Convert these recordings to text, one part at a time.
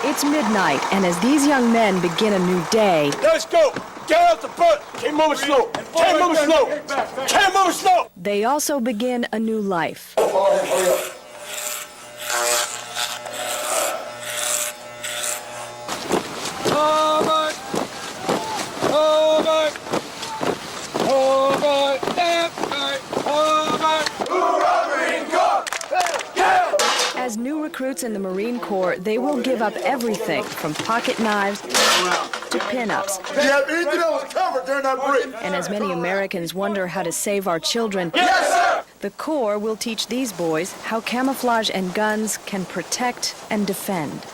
It's midnight, and as these young men begin a new day... Let's go! Get out the front! Keep moving slow! Keep moving slow! Keep moving slow! They also begin a new life. Hurry up. As new recruits in the Marine Corps, they will give up everything from pocket knives to pin-ups. Do you have anything that was covered during that break? And as many Americans wonder how to save our children, Yes, sir! the Corps will teach these boys how camouflage and guns can protect and defend.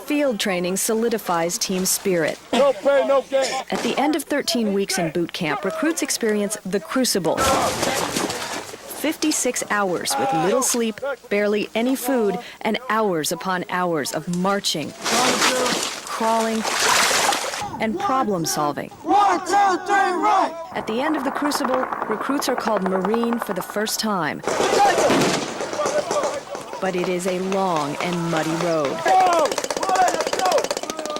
Field training solidifies team spirit. No pain, no gain. At the end of 13 weeks in boot camp, recruits experience the crucible. 56 hours with little sleep, barely any food, and hours upon hours of marching, crawling, and problem solving. 1, 2, 3, right! At the end of the crucible, recruits are called Marine for the first time. But it is a long and muddy road.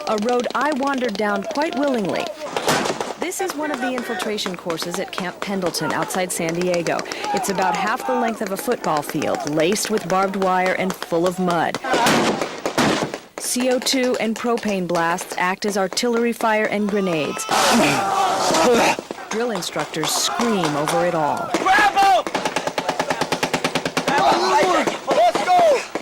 A road I wandered down quite willingly. This is one of the infiltration courses at Camp Pendleton outside San Diego. It's about half the length of a football field, laced with barbed wire and full of mud. CO2 and propane blasts act as artillery fire and grenades. Drill instructors scream over it all.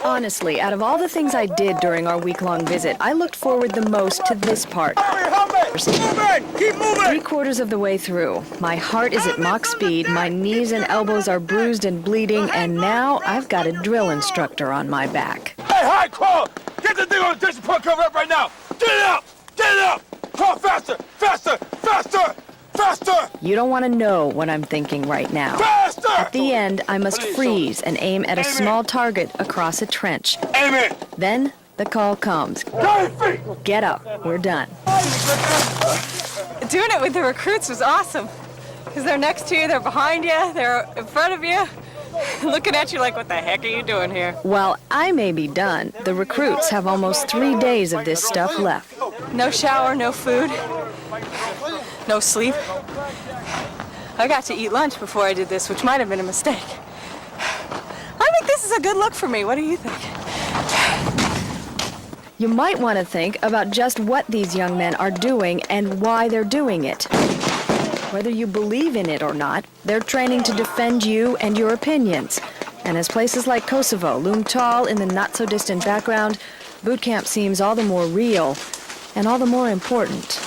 Honestly, out of all the things I did during our week-long visit, I looked forward the most to this part. Keep moving! 3/4 of the way through, my heart is at Mach speed, my knees and elbows are bruised and bleeding, and now I've got a drill instructor on my back. Hey, high crawl! Get the thing on the distant point cover up right now! Get it up! Get it up! Crawl faster! Faster! Faster! Faster! You don't want to know what I'm thinking right now. Faster! At the end, I must freeze and aim at a small target across a trench. Aim it! Then the call comes. 9 feet! Get up, we're done. Doing it with the recruits was awesome, because they're next to you, they're behind you, they're in front of you, looking at you like, what the heck are you doing here? While I may be done, the recruits have almost 3 days of this stuff left. No shower, no food, no sleep. I got to eat lunch before I did this, which might have been a mistake. I think this is a good look for me. What do you think? You might want to think about just what these young men are doing and why they're doing it. Whether you believe in it or not, they're training to defend you and your opinions. And as places like Kosovo loom tall in the not-so-distant background, boot camp seems all the more real and all the more important.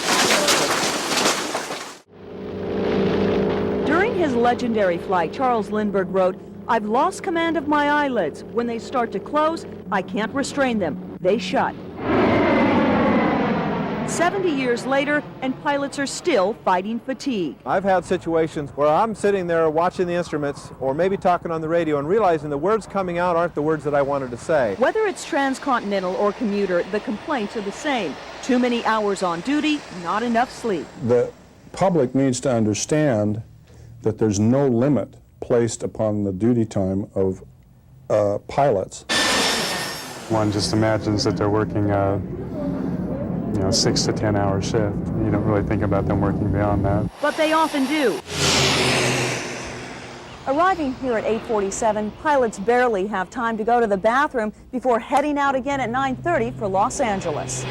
During his legendary flight, Charles Lindbergh wrote, "I've lost command of my eyelids. When they start to close, I can't restrain them. They shut." 70 years later, and pilots are still fighting fatigue. I've had situations where I'm sitting there watching the instruments or maybe talking on the radio and realizing the words coming out aren't the words that I wanted to say. Whether it's transcontinental or commuter, the complaints are the same. Too many hours on duty, not enough sleep. The public needs to understand that there's no limit placed upon the duty time of pilots. One just imagines that they're working a 6 to 10 hour shift. You don't really think about them working beyond that. But they often do. Arriving here at 8:47, pilots barely have time to go to the bathroom before heading out again at 9:30 for Los Angeles.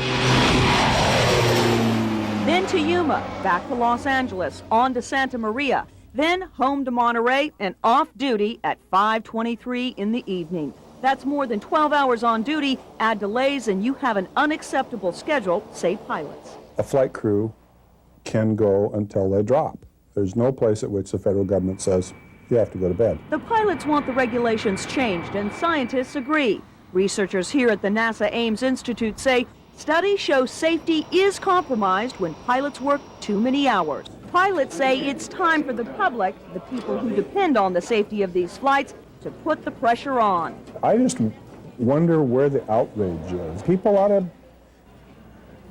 Then to Yuma, back to Los Angeles, on to Santa Maria, then home to Monterey and off duty at 5:23 in the evening. That's more than 12 hours on duty. Add delays and you have an unacceptable schedule, say pilots. A flight crew can go until they drop. There's no place at which the federal government says you have to go to bed. The pilots want the regulations changed, and scientists agree. Researchers here at the NASA Ames Institute say studies show safety is compromised when pilots work too many hours. Pilots say it's time for the public, the people who depend on the safety of these flights, to put the pressure on. I just wonder where the outrage is. People ought to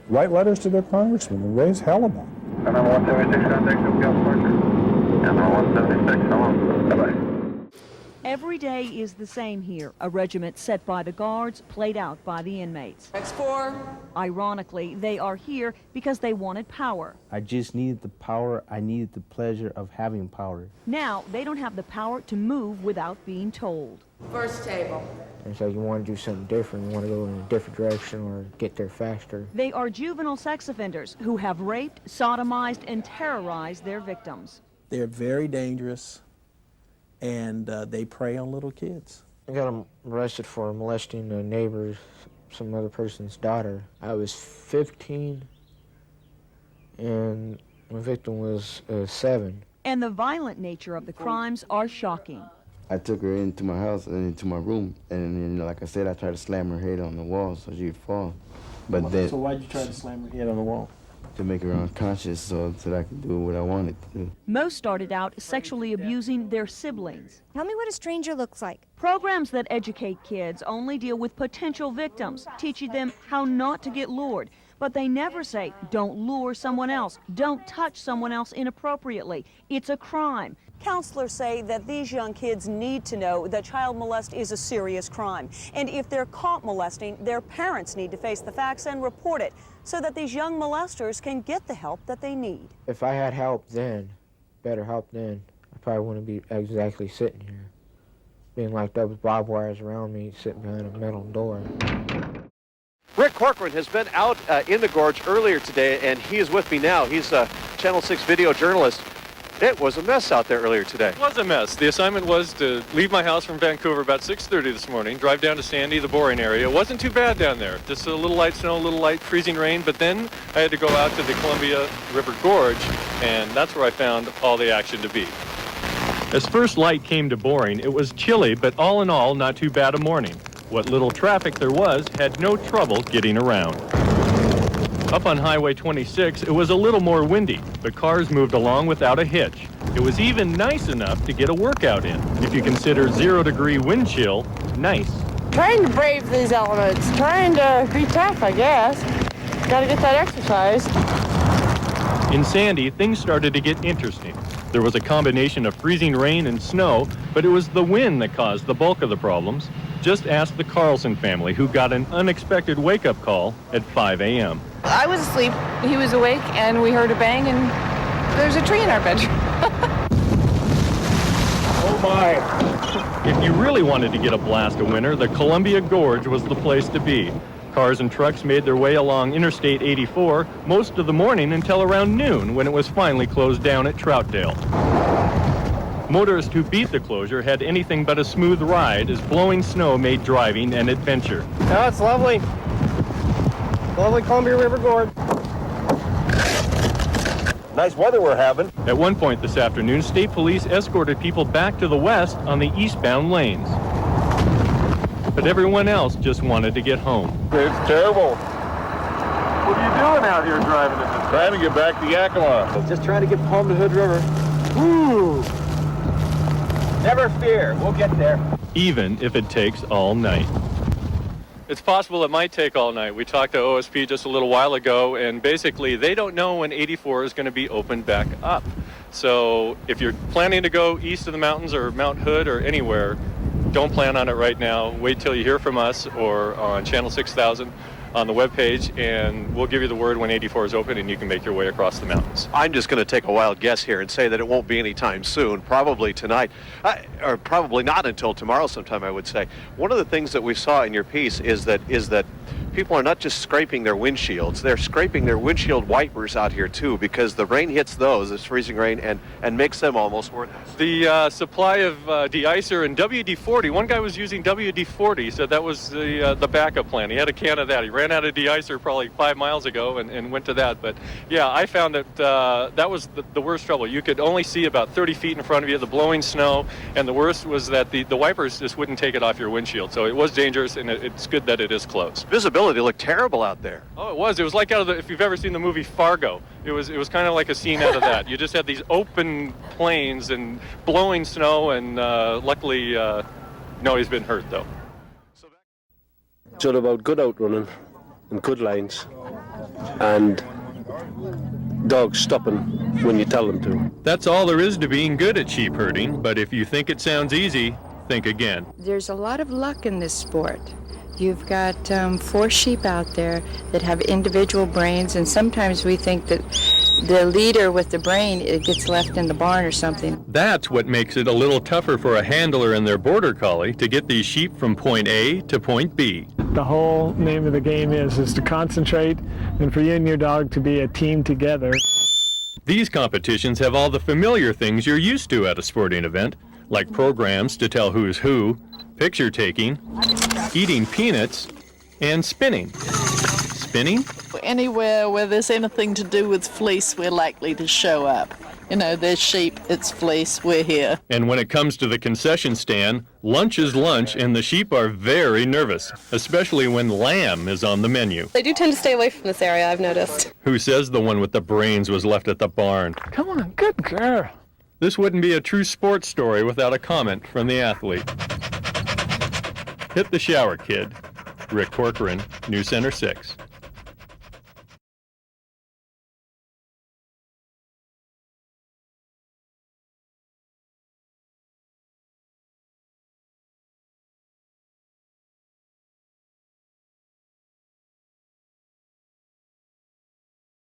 write letters to their congressmen and raise hell about it. And I'm 176 contact with Gal Parker. And I'm 176, hello. Bye-bye. Every day is the same here, a regiment set by the guards, played out by the inmates. X4. Ironically, they are here because they wanted power. I just needed the power. I needed the pleasure of having power. Now, they don't have the power to move without being told. First table. And so you want to do something different, you want to go in a different direction or get there faster. They are juvenile sex offenders who have raped, sodomized, and terrorized their victims. They're very dangerous, and they prey on little kids. I got arrested for molesting a neighbor's, some other person's daughter. I was 15, and my victim was 7. And the violent nature of the crimes are shocking. I took her into my house and into my room, and then, like I said, I tried to slam her head on the wall so she'd fall. But then, So why'd you try to slam her head on the wall? to make her unconscious so that I could do what I wanted to do. Most started out sexually abusing their siblings. Tell me what a stranger looks like. Programs that educate kids only deal with potential victims, teaching them how not to get lured. But they never say, don't lure someone else, don't touch someone else inappropriately. It's a crime. Counselors say that these young kids need to know that child molest is a serious crime. And if they're caught molesting, their parents need to face the facts and report it so that these young molesters can get the help that they need. If I had help then, better help then, I probably wouldn't be exactly sitting here, being locked up with barbed wires around me, sitting behind a metal door. Rick Corcoran has been out in the gorge earlier today, and he is with me now. He's a Channel 6 video journalist. It was a mess out there earlier today. It was a mess. The assignment was to leave my house from Vancouver about 6:30 this morning, drive down to Sandy, the boring area. It wasn't too bad down there. Just a little light snow, a little light freezing rain, but then I had to go out to the Columbia River Gorge, and that's where I found all the action to be. As first light came to boring, it was chilly, but all in all, not too bad a morning. What little traffic there was had no trouble getting around. Up on Highway 26, it was a little more windy, but cars moved along without a hitch. It was even nice enough to get a workout in, if you consider 0-degree wind chill nice. Trying to brave these elements, trying to be tough, I guess. Gotta get that exercise. In Sandy, things started to get interesting. There was a combination of freezing rain and snow, but it was the wind that caused the bulk of the problems. Just ask the Carlson family, who got an unexpected wake-up call at 5 a.m. I was asleep, he was awake, and we heard a bang, and there's a tree in our bedroom. Oh my! If you really wanted to get a blast of winter, the Columbia Gorge was the place to be. Cars and trucks made their way along Interstate 84 most of the morning until around noon, when it was finally closed down at Troutdale. Motorists who beat the closure had anything but a smooth ride, as blowing snow made driving an adventure. Oh, it's lovely. Lovely Columbia River Gorge. Nice weather we're having. At one point this afternoon, state police escorted people back to the west on the eastbound lanes. But everyone else just wanted to get home. It's terrible. What are you doing out here driving in this? Trying to get back to Yakima. Just trying to get home to Hood River. Woo! Never fear, we'll get there. Even if it takes all night. It's possible it might take all night. We talked to OSP just a little while ago, and basically they don't know when 84 is going to be opened back up. So if you're planning to go east of the mountains or Mount Hood or anywhere, don't plan on it right now. Wait till you hear from us or on Channel 6000 on the webpage, and we'll give you the word when 84 is open and you can make your way across the mountains. I'm just going to take a wild guess here and say that it won't be anytime soon, probably tonight, or probably not until tomorrow sometime, I would say. One of the things that we saw in your piece is that people are not just scraping their windshields, they're scraping their windshield wipers out here too, because the rain hits those, this freezing rain, and makes them almost worthless. The supply of de-icer and WD-40, one guy was using WD-40, so that was the backup plan. He had a can of that. He ran out of de-icer probably 5 miles ago and went to that. But yeah, I found that that was the worst trouble. You could only see about 30 feet in front of you, the blowing snow, and the worst was that the wipers just wouldn't take it off your windshield. So it was dangerous, and it's good that it is closed. Visibility looked terrible out there. Oh, it was. It was like out of if you've ever seen the movie Fargo, it was kind of like a scene out of that. You just had these open plains and blowing snow, and luckily nobody's been hurt though. It's all about good outrunning and good lines and dogs stopping when you tell them to. That's all there is to being good at sheep herding, but if you think it sounds easy, think again. There's a lot of luck in this sport. You've got 4 sheep out there that have individual brains, and sometimes we think that the leader with the brain, it gets left in the barn or something. That's what makes it a little tougher for a handler and their border collie to get these sheep from point A to point B. The whole name of the game is to concentrate and for you and your dog to be a team together. These competitions have all the familiar things you're used to at a sporting event, like programs to tell who's who, picture taking, eating peanuts, and spinning. Spinning? Anywhere where there's anything to do with fleece, we're likely to show up. You know, there's sheep, it's fleece, we're here. And when it comes to the concession stand, lunch is lunch, and the sheep are very nervous, especially when lamb is on the menu. They do tend to stay away from this area, I've noticed. Who says the one with the brains was left at the barn? Come on, good girl. This wouldn't be a true sports story without a comment from the athlete. Hit the shower, kid. Rick Corcoran, News Center 6.